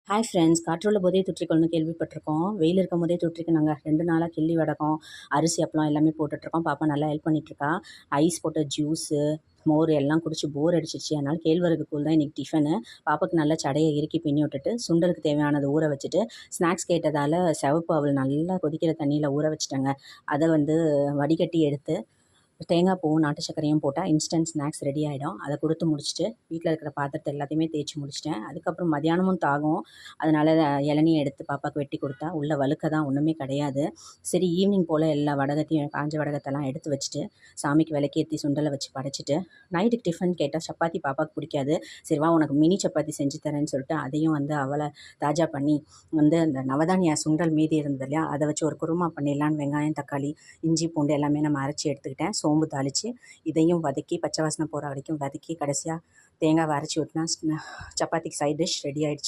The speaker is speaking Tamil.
ஹாய் ஃப்ரெண்ட்ஸ், காற்றுள்ள போதே தொற்றிக்கொள்னு கேள்விப்பட்டிருக்கோம். வெயில் இருக்கும் போதே தொற்றிக்கணுங்க. 2 நாளாக கிள்ளி வடகம், அரிசி அப்பளம் எல்லாமே போட்டுட்ருக்கோம். பாப்பா நல்லா ஹெல்ப் பண்ணிகிட்ருக்கா. ஐஸ் போட்ட ஜூஸு, மோர் எல்லாம் குடிச்சு போர் அடிச்சிருச்சு. அதனால் கேழ்வரகு கூழ் தான் இன்றைக்கி டிஃபனு. பாப்பாவுக்கு நல்லா சடையை இறுக்கி பின்னி விட்டுட்டு, சுண்டலுக்கு தேவையானதை ஊற வச்சுட்டு, ஸ்நாக்ஸ் கேட்டதால் சிவப்பு அவல் நல்லா கொதிக்கிற தண்ணியில் ஊற வச்சுட்டேங்க. அதை வடிகட்டி எடுத்து தேங்காய் பூவும் நாட்டு சர்க்கரையும் போட்டால் இன்ஸ்டன்ட் ஸ்நாக்ஸ் ரெடி ஆகிடும். அதை கொடுத்து முடிச்சுட்டு வீட்டில் இருக்கிற பாத்திரத்தை எல்லாத்தையுமே தேய்ச்சி முடிச்சிட்டேன். அதுக்கப்புறம் மதியானமும் தாகும், அதனால் இளநியை எடுத்து பாப்பாவுக்கு வெட்டி கொடுத்தா உள்ள வழுக்க தான் ஒன்றுமே கிடையாது. சரி, ஈவினிங் போல் எல்லா வடகத்தையும் காஞ்ச வடகத்தெல்லாம் எடுத்து வச்சுட்டு சாமிக்கு விளக்கேற்றி சுண்டலை வச்சு படைச்சிட்டு, நைட்டுக்கு டிஃபன் கேட்டால் சப்பாத்தி பாப்பாவுக்கு பிடிக்காது. சரி வா, உனக்கு மினி சப்பாத்தி செஞ்சு தரேன்னு சொல்லிட்டு அதையும் அவளை தாஜா பண்ணி அந்த நவதானியா சுண்டல் மீதி இருந்தது இல்லையா, அதை வச்சு ஒரு குருமா பண்ணிடலான்னு வெங்காயம் தக்காளி இஞ்சி பூண்டு எல்லாமே நம்ம அரைச்சி எடுத்துக்கிட்டேன். சோம்பு தாளித்து இதையும் வதக்கி பச்சை வாசனை போகிற வரைக்கும் வதக்கி கடைசியாக தேங்காவை அரைச்சி ஊற்றினா சப்பாத்திக்கு சைட் டிஷ் ரெடி ஆகிடுச்சு.